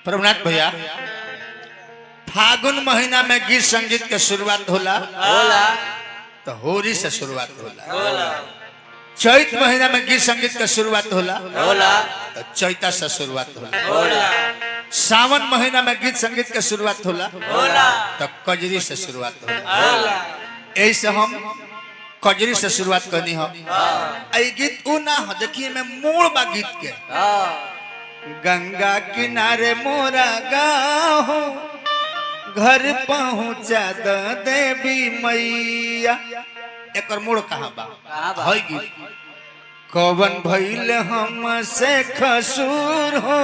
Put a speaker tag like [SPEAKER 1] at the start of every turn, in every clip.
[SPEAKER 1] प्रभुनाथ भैया फागुन महीना में गीत संगीत के शुरुआत होला तो होली से शुरुआत होला। चैत महीना में गीत संगीत के शुरुआत होला तो चैता से शुरुआत होला। सावन महीना में गीत संगीत के शुरुआत होला तो कजरी से शुरुआत होला। ऐसे हम कजरी से शुरुआत करनी हो। आई गीत उ ना हो देखिए मैं मूल बा गीत के गंगा किनारे मोरा गाँव घर पहुँचा द देवी मैया एक मूल कहाँ बा है गीत कवन भइल हमसे खसूर हो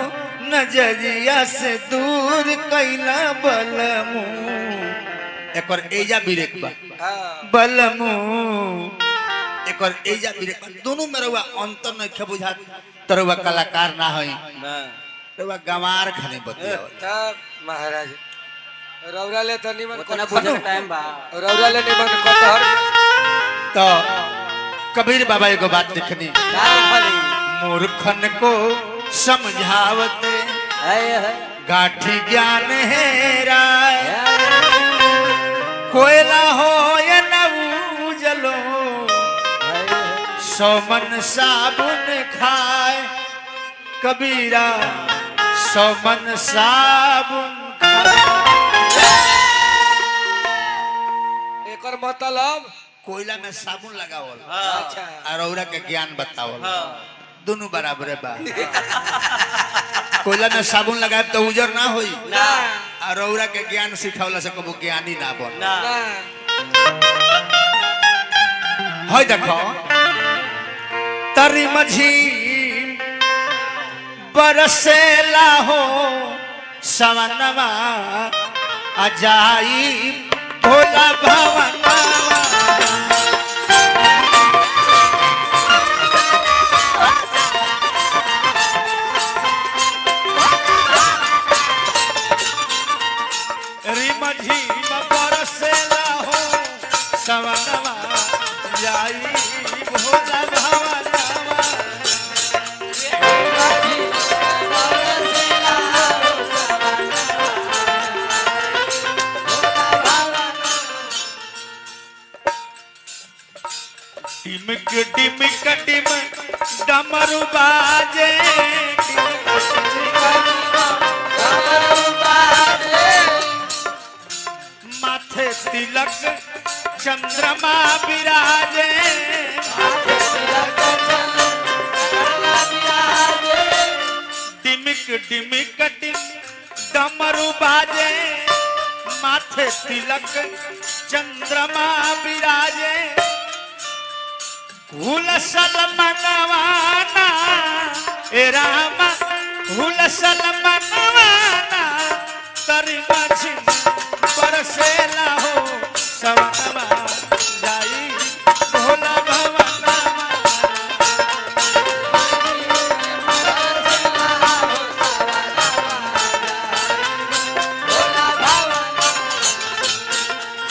[SPEAKER 1] नजरिया से दूर कैला बलमू एक एजा बिरेक बा बलमू एक एजा बिरेक बा दोनों में रहुआ अंतर नहीं खे बुझा तरवा कलाकार ना है रहुआ गंवार खाने बतिया
[SPEAKER 2] महाराज रौरा ले तो निमन
[SPEAKER 3] कोना बुझे टाइम बा
[SPEAKER 2] रौरा ले निमन कटहर
[SPEAKER 1] तो कबीर बाबा एगो बात लिखनी मूर्खन को समझावते गाठी ज्ञान हेरा कोयला हो या न उजलो सौ मन साबुन खाए कबीरा सौ मन साबुन
[SPEAKER 2] एकर मतलब
[SPEAKER 1] कोयला में साबुन लगावल
[SPEAKER 2] अच्छा
[SPEAKER 1] और औरा के ज्ञान बतावल दोनों बराबर बा। कोयला में साबुन लगाए तो उजर ना होई और औरा के ज्ञान सिखावला से कबो ज्ञानी ना बन है। देखो तरी मझी बरसेला हो सवनवा अजाई भोला भवनवा रिमझी बरसेला हो सवनवा जाई भोला भवनवा टिमक टिमक टिम डमरू बाजे माथे तिलक चंद्रमा विराजे टिमक टिमक टिम डमरू बाजे माथे तिलक चंद्रमा विराजे हुलसल मनवाना ए रामा हुलसल मनवाना तरी मझी बरसेला हो सवनवा जाई भोला भवनवा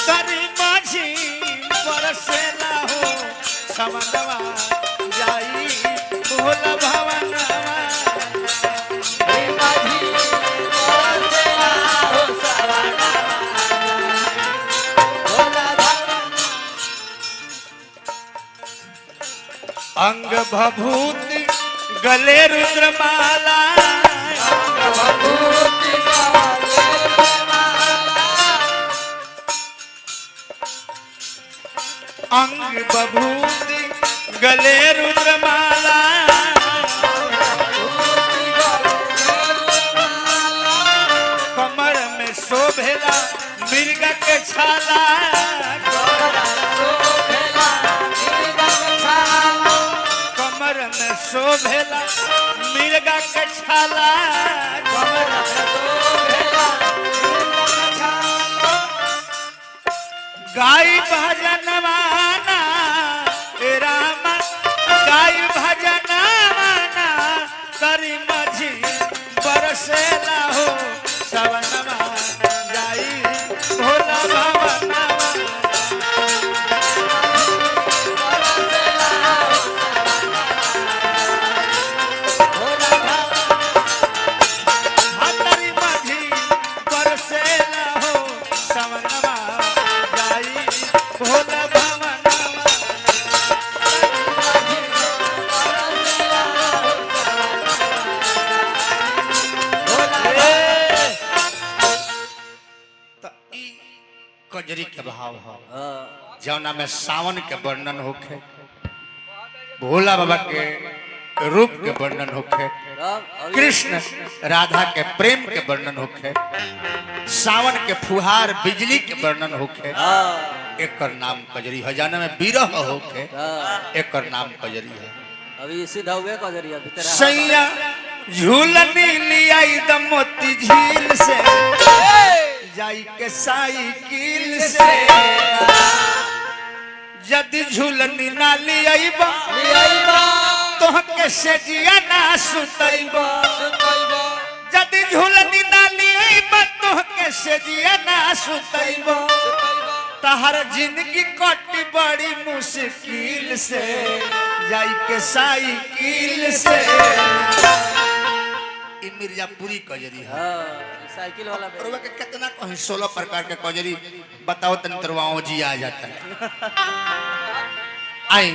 [SPEAKER 1] तरी मझी बरसेला हो सवनवा जाई भोला भवनवा अंग भभूति गले रुद्रमाला अंग भभूति गले रुद्रमाला कमर में शोभेला मिर्ग के छाला कमर में शोभेला मिर्गा के छाला गाय भजनवाना ए रामा गाय भजनवाना करी मझी बरसेला हो सवनवा जाई भोला भवनवा हातरी कजरी के भाव हो जौना में सावन के वर्णन होखे, भोला बाबा के रूप के वर्णन होखे, कृष्ण राधा के प्रेम के वर्णन होखे, सावन के फुहार बिजली के वर्णन होखे, एकर नाम कजरी है। जाने में विरह होखे, एकर नाम कजरी है।
[SPEAKER 3] अभी सीधा हुए कजरिया
[SPEAKER 1] सैया झूलनी लियाई द मोती झील से, जाई के साइकिल से, यदि झूलनी ना लियाईबा तोहके से जिया ना सुतईबा, यदि झूलनी ना लियाईबा तोहके से जिया ना सुतईबा, तहर जिंदगी कटी बड़ी मुश्किल से, जाई के साइकिल से। ई मिर्जापुरी कजरी है।
[SPEAKER 3] साइकिल वाला
[SPEAKER 1] और के कितना कहीं 16 प्रकार के कजरी बताओ तंत्रवाओं जी आ जाता है। आई